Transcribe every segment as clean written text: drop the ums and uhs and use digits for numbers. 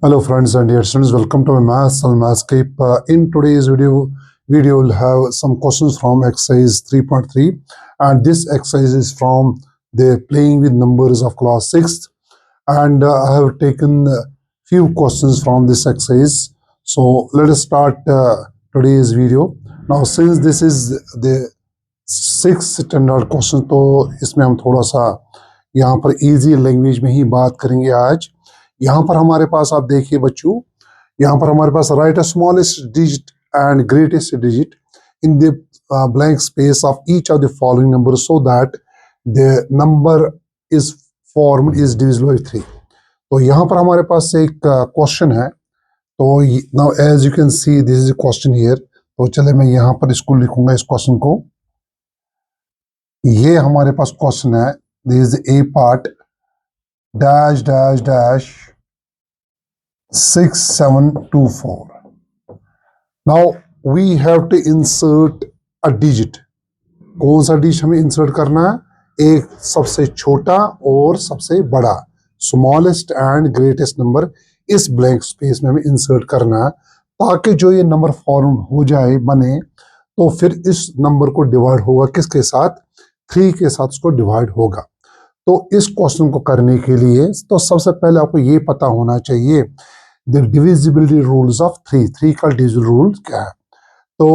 Hello friends and dear students, welcome to my Maths and Mathscape. In today's video we'll have some questions from exercise 3.3, and this exercise is from the playing with numbers of class 6th, and I have taken few questions from this exercise. So let us start today's video. Now since this is the 6th standard question, तो इसमें हम थोड़ा सा यहाँ पर easy language में ही बात करेंगे आज। यहाँ पर हमारे पास आप देखिए बच्चों, यहाँ पर हमारे पास write a smallest digit and greatest digit in the blank space of each of the following numbers so that the number is formed is divisible by 3. तो यहाँ पर हमारे पास एक क्वेश्चन है। तो now as you can see this is a question here. तो चले मैं यहाँ पर इसको लिखूंगा, इस क्वेश्चन को। ये हमारे पास क्वेश्चन है, this is a part dash dash dash 6724. Now we have to insert a digit. कौन सा डिजिट हमें इंसर्ट करना है? एक सबसे छोटा और सबसे बड़ा, स्मॉलेस्ट एंड ग्रेटेस्ट नंबर इस ब्लैंक स्पेस में हमें इंसर्ट करना है, ताकि जो ये नंबर फॉर्म हो जाए बने, तो फिर इस नंबर को डिवाइड होगा किसके साथ? 3 के साथ उसको डिवाइड होगा। तो इस क्वेश्चन को करने के लिए तो सबसे पहले आपको ये पता होना चाहिए द डिविजिबिलिटी रूल्स ऑफ 3 का डिविजिबल रूल क्या है। तो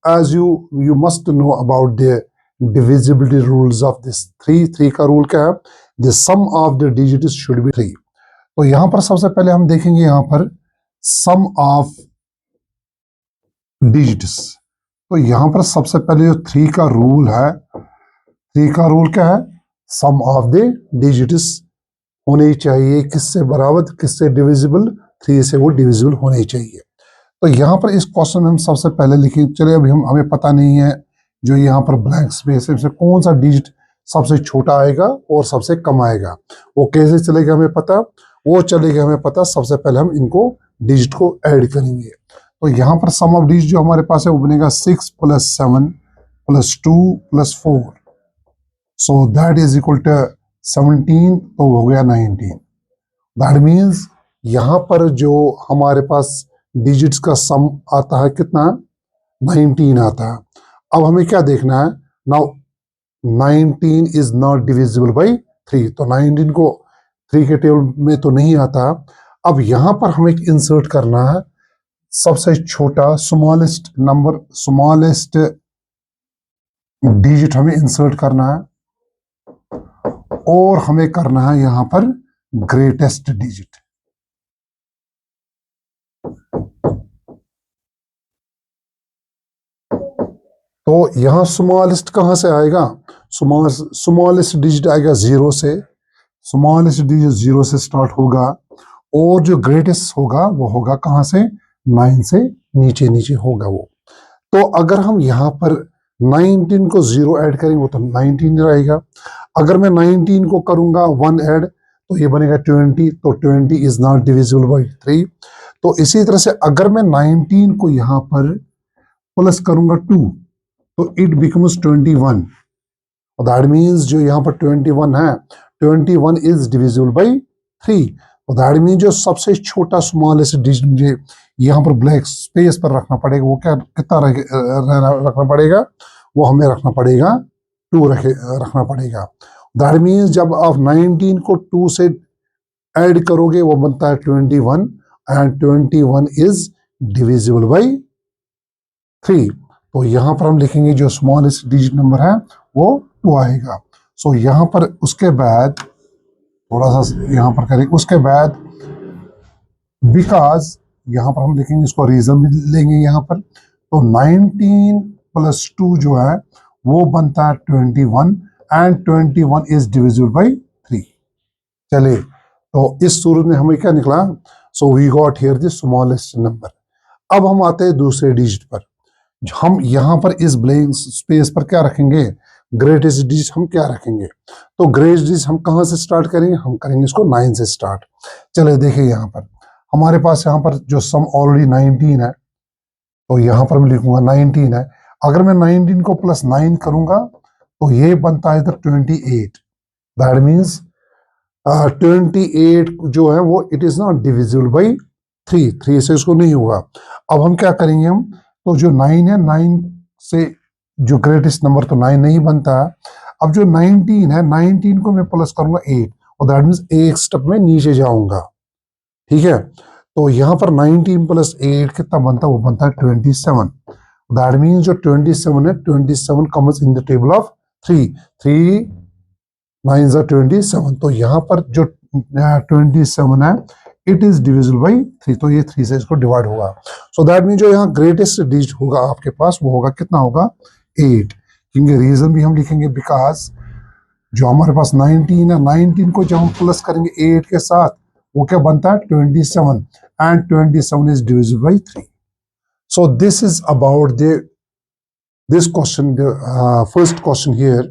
as you must know about the divisibility rules of this 3 का रूल क्या है? The sum of the digits should be 3. तो यहाँ पर सबसे पहले हम देखेंगे यहाँ पर sum of digits। तो यहाँ पर सबसे पहले जो 3 का रूल है, 3 का रूल क्या है? sum of the digits होने चाहिए किससे बराबर, किससे डिविजिबल? 3 से वो डिविजिबल होने चाहिए। तो यहाँ पर इस क्वेश्चन में हम सबसे पहले लिखें, चले अभी हमें पता नहीं है जो यहाँ पर ब्लैंक स्पेस है, इसमें कौन सा डिजिट सबसे छोटा आएगा और सबसे कम आएगा। वो कैसे चलेगा हमें पता? वो चलेगा हमें पता, सबसे पहले हम इनको डिजिट को ऐड करेंगे। तो यहाँ पर सम ऑफ डिजिट जो हमारे पास है वो बनेगा 6 + 7 + 2 + 4, so that is equal to 17, तो हो गया 19। दैट मीन्स यहाँ पर जो हमारे पास डिजिट्स का सम आता है कितना? 19 आता है। अब हमें क्या देखना है? Now 19 is not divisible by 3, तो 19 को 3 के टेबल में तो नहीं आता। अब यहां पर हमें इंसर्ट करना है सबसे छोटा स्मॉलेस्ट नंबर, स्मॉलेस्ट डिजिट हमें इंसर्ट करना है, और हमें करना है यहां पर ग्रेटेस्ट डिजिट। तो यहां स्मॉलेस्ट कहां से आएगा? स्मॉलेस्ट डिजिट आएगा 0 से, स्मॉलेस्ट डिजिट 0 से स्टार्ट होगा, और जो ग्रेटेस्ट होगा वो होगा कहां से? 9 से नीचे नीचे होगा वो। तो अगर हम यहाँ पर 19 को 0 ऐड करेंगे वो तो 19 रहेगा। अगर मैं 19 को करूंगा 1 ऐड तो ये बनेगा 20, तो 20 इज नॉट डिविजिबल बाई 3। तो इसी तरह से अगर मैं 19 को यहाँ पर प्लस करूंगा 2 तो इट बिकम्स 21। दैट मीन्स जो यहाँ पर 21 है, 21 is divisible by 3। That means जो सबसे छोटा स्मॉलेस्ट डिजिट मुझे यहाँ पर ब्लैंक स्पेस पर रखना पड़ेगा, वो क्या कितना रखना पड़ेगा? वो हमें रखना पड़ेगा 2 रखना पड़ेगा। दैट मीन्स जब आप 19 को 2 से ऐड करोगे वो बनता है 21, एंड 21 इज डिविजिबल बाई 3। तो यहाँ पर हम लिखेंगे जो स्मॉलेस्ट डिजिट नंबर है वो 2 आएगा। सो यहाँ पर उसके बाद थोड़ा सा यहाँ पर करेंगे, उसके बाद बिकॉज यहाँ पर हम लिखेंगे, इसको रीजन भी लेंगे यहाँ पर। तो 19 + 2 जो है वो बनता है 21, एंड 21 इज डिविजिबल बाई 3। चलिए, तो इस सूरत में हमें क्या निकला? So we got here the smallest number. अब हम आते हैं दूसरे डिजिट पर। हम यहाँ पर इस ब्लैंक स्पेस पर क्या रखेंगे? ग्रेटेस्ट डिजिट हम क्या रखेंगे? तो ग्रेटेस्ट डिजिट हम कहाँ से स्टार्ट करेंगे? हम करेंगे इसको 9 से स्टार्ट। चले देखिए, यहाँ पर हमारे पास यहाँ पर जो सम ऑलरेडी 19 है, तो यहाँ पर मैं लिखूंगा 19 है। अगर मैं 19 को +9 करूंगा तो ये बनता है इधर 28। दैट मीन्स 28 जो है वो it is not divisible by three से इसको नहीं होगा। अब हम क्या करेंगे, हम तो जो 9 है, 9 से जो ग्रेटेस्ट नंबर तो 9 नहीं बनता। अब जो 19 है, 19 को मैं प्लस करूंगा 8, और दैट मीन्स एक स्टेप में नीचे जाऊंगा। ठीक है, तो यहाँ पर 19 प्लस 8 कितना बनता है, वो बनता है 27। दैट मीन्स जो 27 है, 27 comes in the table of 3, 3 9 is 27। तो यहाँ पर जो 27 है, इट इज डिविजिबल बाई 3, तो ये 3 से इसको डिवाइड होगा। सो दैट मीन जो यहाँ ग्रेटेस्ट डिजिट होगा आपके पास, वो होगा कितना होगा, 8। क्योंकि रीजन भी हम लिखेंगे, बिकॉज जो हमारे पास 19 है, 19 को जब हम प्लस करेंगे 8 के साथ, वो क्या बनता है 27, and 27 is divisible by 3। So this is about this question, first question here.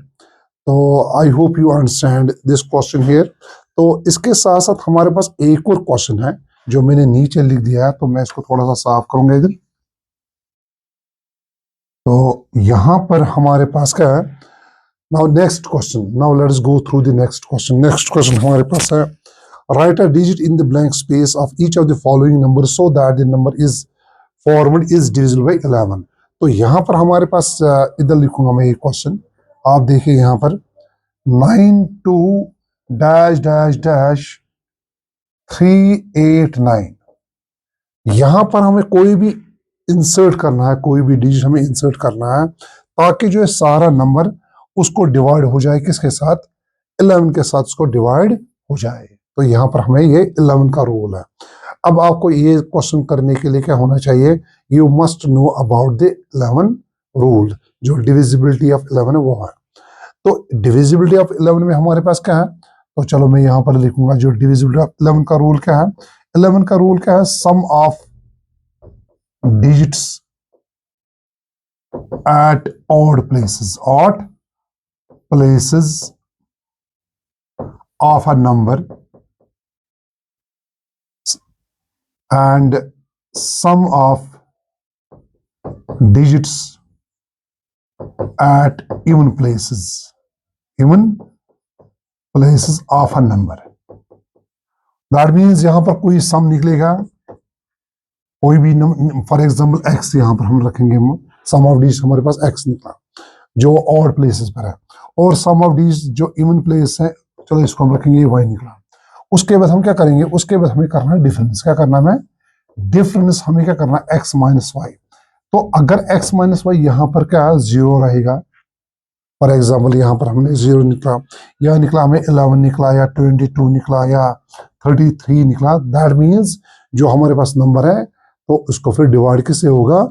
तो I hope you understand this question here. तो इसके साथ साथ हमारे पास एक और क्वेश्चन है जो मैंने नीचे लिख दिया है, तो मैं इसको थोड़ा सा साफ करूंगा इधर। तो यहां पर हमारे पास क्या है, now next question, now let us go through the next question. Next question हमारे पास है, right a digit in the blank space of each of the following number so that the number is forward is divisible by 11। तो यहाँ पर हमारे पास इधर लिखूंगा मैं ये क्वेश्चन, आप देखिए यहाँ पर 92 डैश डैश डैश 389। यहां पर हमें कोई भी इंसर्ट करना है, कोई भी डिजिट हमें इंसर्ट करना है, ताकि जो है सारा नंबर उसको डिवाइड हो जाए किसके साथ, 11 के साथ उसको डिवाइड हो जाए। तो यहाँ पर हमें ये 11 का रूल है। अब आपको ये क्वेश्चन करने के लिए क्या होना चाहिए, you must know about the 11 rule. जो डिविजिबिलिटी ऑफ 11 है वो है। तो डिविजिबिलिटी ऑफ 11 में हमारे पास क्या है, तो चलो मैं यहां पर लिखूंगा जो डिविजिबिलिटी ऑफ 11 का रूल क्या है। 11 का रूल क्या है, sum of digits at odd places, odd places of a number and sum of digits at even places, even places of a number. That means यहां पर कोई सम निकलेगा, कोई भी फॉर एग्जांपल एक्स यहां पर हम रखेंगे, हम सम ऑफ डिजिट हमारे पास एक्स निकला जो ऑड प्लेसेस पर है, और सम ऑफ डिजिट जो इवन प्लेस है, चलो इसको हम रखेंगे वाई निकला। उसके बाद हम क्या करेंगे, उसके बाद हमें करना है डिफरेंस। क्या करना है, डिफरेंस हमें क्या करना है, एक्स माइनस वाई। तो अगर एक्स माइनस वाई यहाँ पर क्या जीरो रहेगा, फॉर एग्जाम्पल यहाँ पर हमने जीरो निकला, या निकला हमें 11 निकला, या 22 निकला, या 33 निकला, दैट मीन्स जो हमारे पास नंबर है तो उसको फिर डिवाइड किससे होगा,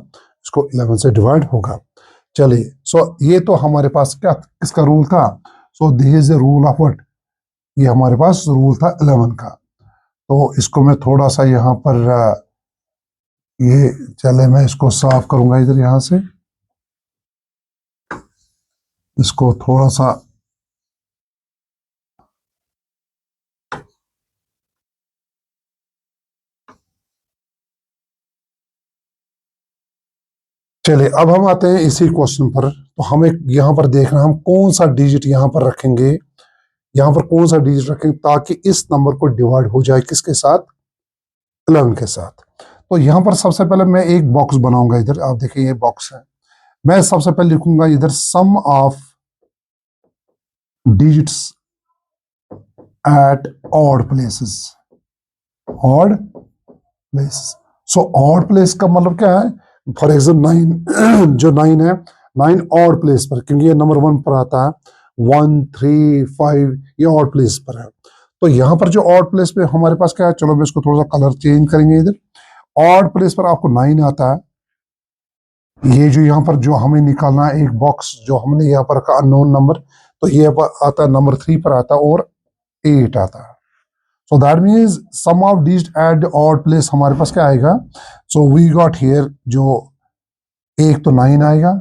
इसको 11 से डिवाइड होगा। चलिए, सो ये तो हमारे पास क्या किसका रूल था, सो this is the rule of what, ये हमारे पास रूल था 11 का। तो इसको मैं थोड़ा सा यहाँ पर ये चले मैं इसको साफ करूंगा इधर, यहाँ से इसको थोड़ा सा, चलिए अब हम आते हैं इसी क्वेश्चन पर। तो हमें यहाँ पर देखना, हम कौन सा डिजिट यहाँ पर रखेंगे, यहाँ पर कौन सा डिजिट रखेंगे ताकि इस नंबर को डिवाइड हो जाए किसके साथ, 11 के साथ। तो यहाँ पर सबसे पहले मैं एक बॉक्स बनाऊंगा इधर, आप देखिए ये बॉक्स है। मैं सबसे पहले लिखूंगा इधर sum of digits at odd places, odd places. So odd place का मतलब क्या है, फॉर एग्जाम्पल 9 जो 9 है, 9 ऑड प्लेस पर, क्योंकि ये नंबर 1 पर आता है, 1 3 5 ये ऑड प्लेस पर है। तो यहाँ पर जो ऑड प्लेस पे हमारे पास क्या है, चलो मैं इसको थोड़ा सा कलर चेंज करेंगे इधर। ऑड प्लेस पर आपको 9 आता है, ये जो यहाँ पर जो हमें निकालना है एक बॉक्स जो हमने यहाँ पर रखा अननोन नंबर, तो ये आता है नंबर 3 पर आता है, और 8 आता है। So that means sum of digit at the odd place हमारे पास क्या आएगा, so we got here जो एक तो 9 आएगा,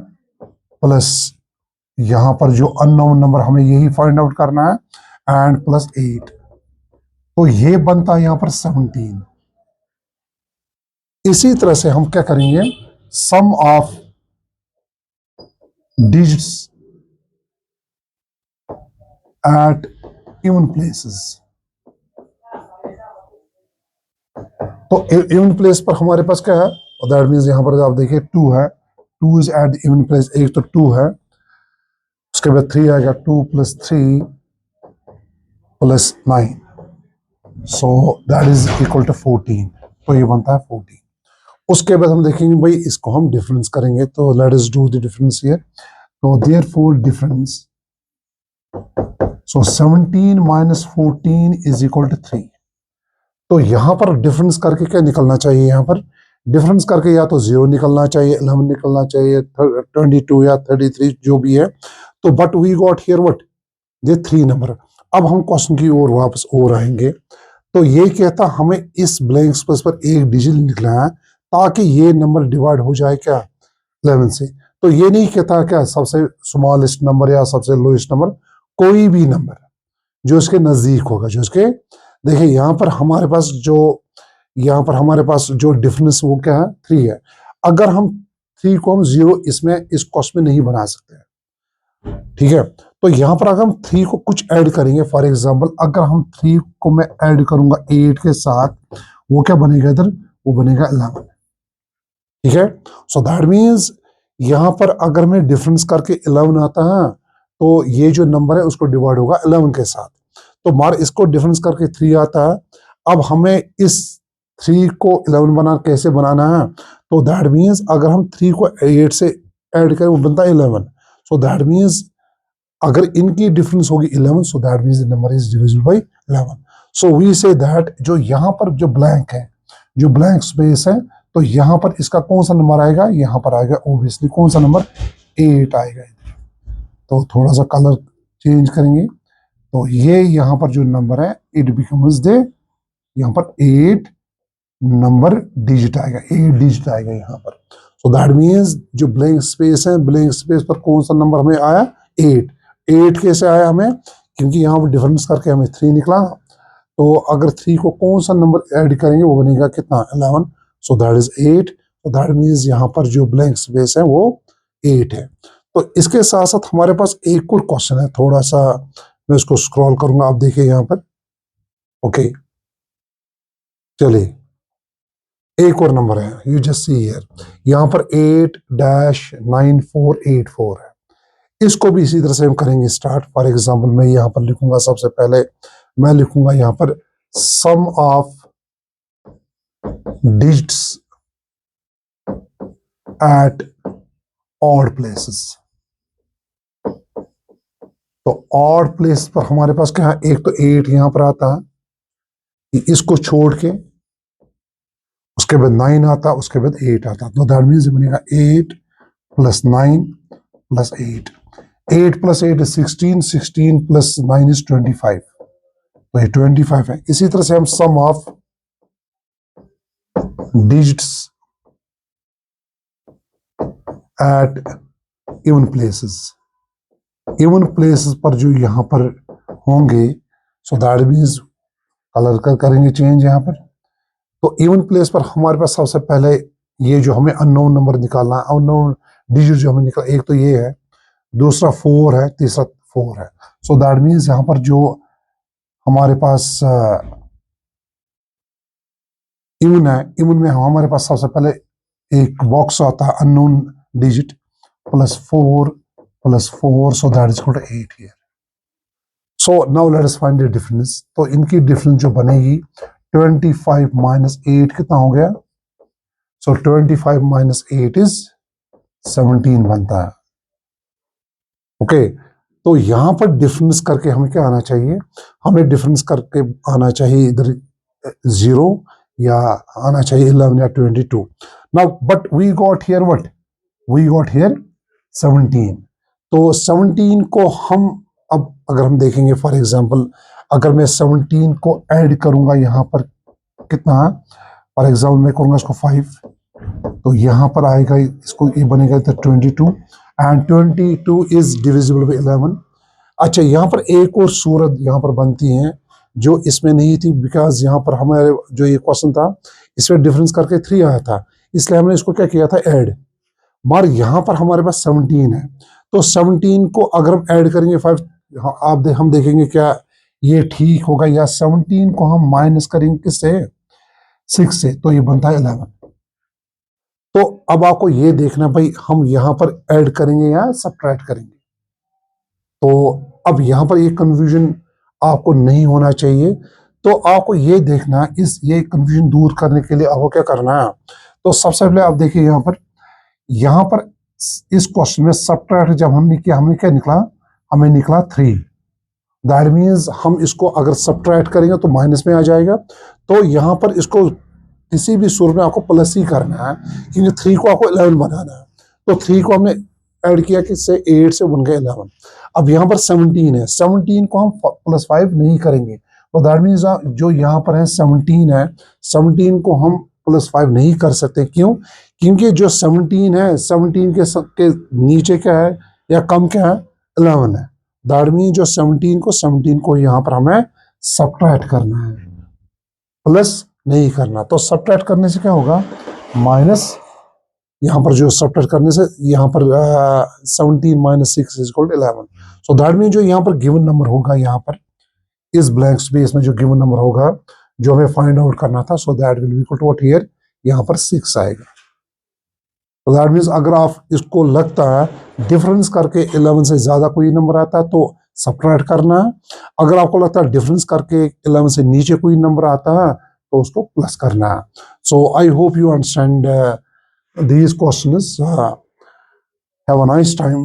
प्लस यहाँ पर जो अननोन नंबर हमें यही फाइंड आउट करना है, एंड प्लस 8, तो ये बनता है यहाँ पर 17। इसी तरह से हम क्या करेंगे, sum of digits at even places, तो इवन प्लेस पर हमारे पास क्या है, दैट मीन्स यहाँ पर आप देखिए 2 है, 2 इज एट इवन प्लेस, एक तो 2 है, उसके बाद 3 आएगा, 2 + 3 + 9, so that is equal to 14, तो ये बनता है 14। उसके बाद हम देखेंगे भाई इसको हम डिफरेंस करेंगे, तो let us do the difference here. तो therefore difference, so 17 - 14 is equal to 3। तो यहां पर डिफरेंस करके क्या निकलना चाहिए, यहां पर डिफरेंस करके या तो 0 निकलना चाहिए, 11 निकलना चाहिए, 22 या 33 जो भी है। तो but we got here what, ये 3 नंबर। अब हम क्वेश्चन की ओर वापस और आएंगे। तो ये कहता हमें इस ब्लैंक स्पेस पर एक डिजिट निकला है ताकि ये नंबर डिवाइड हो जाए क्या 11 से। तो ये नहीं कहता क्या सबसे स्मॉलेस्ट नंबर या सबसे लोएस्ट नंबर, कोई भी नंबर जो इसके नजदीक होगा, जो इसके, देखिए यहाँ पर हमारे पास जो डिफरेंस वो क्या है 3 है। अगर हम 3 को हम 0 इसमें इस क्वेश्चन में नहीं बना सकते, ठीक है। तो यहाँ पर अगर हम 3 को कुछ ऐड करेंगे, फॉर एग्जांपल अगर हम 3 को मैं ऐड करूंगा 8 के साथ, वो क्या बनेगा इधर, वो बनेगा 11, ठीक है। सो दैट मीन्स यहाँ पर अगर मैं डिफरेंस करके 11 आता है, तो ये जो नंबर है उसको डिवाइड होगा 11 के साथ। तो मार इसको डिफरेंस करके 3 आता है। अब हमें इस 3 को 11 कैसे बनाना है, तो दैट मीन्स अगर हम 3 को 8 से ऐड करें वो बनता है 11। सो दैट मीन्स अगर इनकी डिफरेंस होगी 11, so that means the number is divisible by 11। So we say that जो यहाँ पर जो ब्लैंक है, जो ब्लैंक स्पेस है, तो यहाँ पर इसका कौन सा नंबर आएगा, यहाँ पर आएगा ऑब्वियसली कौन सा नंबर, 8 आएगा। तो थोड़ा सा कलर चेंज करेंगे, तो ये यहाँ पर जो नंबर है इट बिकम्स दे, यहाँ पर 8 नंबर डिजिट आएगा, 8 डिजिट आएगा यहाँ पर। सो दैट मीन्स जो ब्लैंक स्पेस है, ब्लैंक स्पेस पर कौन सा नंबर हमें आया, 8। 8 कैसे आया हमें, क्योंकि यहाँ पर डिफरेंस करके हमें 3 निकला। तो अगर 3 को कौन सा नंबर ऐड करेंगे वो बनेगा कितना, 11। So that is 8। तो दैट मीन्स यहाँ पर जो ब्लैंक स्पेस है वो 8 है। तो इसके साथ साथ हमारे पास एक और क्वेश्चन है, थोड़ा सा मैं इसको स्क्रॉल करूंगा, आप देखिए यहाँ पर, ओके। चलिए एक और नंबर है, यू जस्ट सी हियर, यहाँ पर 8-9484 है। इसको भी इसी तरह से हम करेंगे स्टार्ट। फॉर एग्जांपल मैं यहाँ पर लिखूंगा, सबसे पहले मैं लिखूंगा यहाँ पर sum of digits at odd places. तो ऑड प्लेस पर हमारे पास क्या है, एक तो 8 यहाँ पर आता है, इसको छोड़ के उसके बाद 9 आता, उसके बाद 8 आता। तो दैट मीन्स बनेगा 8 + 9 + 8। 8 + 8 is 16, 16 + 9 is 25, तो ये 25 है। इसी तरह से हम sum of digits at even places, even places पर जो यहाँ पर होंगे, सो दैट मीन्स कलर करेंगे चेंज यहाँ पर। तो इवन प्लेस पर हमारे पास सबसे पहले ये जो हमें अननोन नंबर निकालना है, अननोन डिजिट जो हमें निकाल, एक तो ये है, दूसरा 4 है, तीसरा 4 है। सो दैट मीन्स यहाँ पर जो हमारे पास इवन है, इवन में हमारे पास सबसे पहले एक बॉक्स आता है unknown digit +4 + 4, so that is equal to 8 here. So now let us find the difference. तो इनकी डिफरेंस जो बनेगी 25 - 8 कितना हो गया, सो 25 - 8 इज 17 बनता है, ओके। तो यहां पर डिफरेंस करके हमें क्या आना चाहिए, हमें डिफरेंस करके आना चाहिए इधर 0 या आना चाहिए 11 या 22। Now but we got here what, we got here 17। तो 17 को हम अब अगर हम देखेंगे, फॉर एग्जांपल अगर मैं 17 को ऐड करूंगा यहाँ पर कितना, फॉर एग्जांपल मैं करूंगा इसको 5, तो यहाँ पर आएगा, इसको ये बनेगा इधर 22, एंड 22 इज डिविजिबल बाय 11। अच्छा यहाँ पर एक और सूरत यहाँ पर बनती है जो इसमें नहीं थी, बिकॉज यहाँ पर हमारे जो ये क्वेश्चन था इसमें डिफरेंस करके 3 आया था, इसलिए हमने इसको क्या किया था, ऐड। मगर यहाँ पर हमारे पास 17 है, तो 17 को अगर हम ऐड करेंगे 5, हम देखेंगे क्या ये ठीक होगा, या 17 को हम माइनस करेंगे किससे, 6 से, तो ये बनता है 11। तो अब आपको ये देखना भाई हम यहां पर ऐड करेंगे या सब्ट्रैक्ट करेंगे। तो अब यहां पर ये कंफ्यूजन आपको नहीं होना चाहिए। तो आपको ये देखना, ये कंफ्यूजन दूर करने के लिए आपको क्या करना है। तो सबसे पहले आप देखिए यहां पर इस क्वेश्चन में सब्ट्रैक्ट जब हमने किया, हमें क्या निकला, हमें निकला 3। दैट मीन्स हम इसको अगर सब्ट्रैक्ट करेंगे तो माइनस में आ जाएगा। तो यहां पर इसको किसी भी सूरत में आपको प्लस ही करना है, क्योंकि 3 को आपको 11 बनाना है। तो 3 को हमने ऐड किया कि से 8 से बन गया 11। अब यहाँ पर 17 है, 17 को हम +5 नहीं करेंगे। तो दैट मीन्स जो यहाँ पर है 17 है, 17 को हम +5 नहीं कर सकते। क्यों? क्योंकि जो 17 है, 17 के नीचे क्या है या कम क्या है, 11 है। दैट मीन्स जो 17 को यहाँ पर हमें सब्ट्रैक्ट करना है, प्लस नहीं करना। तो सब्ट्रैक्ट करने से क्या होगा, माइनस, यहाँ पर जो सब्ट्रैक्ट करने से यहाँ पर 17 - 6 = 11। सो दैट मीन जो यहाँ पर गिवन नंबर होगा, यहाँ पर इस ब्लैंक स्पेस में जो गिवन नंबर होगा जो हमें फाइंड आउट करना था, so that will equal to what here, यहाँ पर 6 आएगा। तो दैट मीन्स अगर आप इसको लगता है डिफरेंस करके 11 से ज्यादा कोई नंबर आता है तो सब्ट्रैक्ट करना है। अगर आपको लगता है डिफरेंस करके 11 से नीचे कोई नंबर आता है तो उसको प्लस करना है। So I hope you understand these questions. Have a nice time.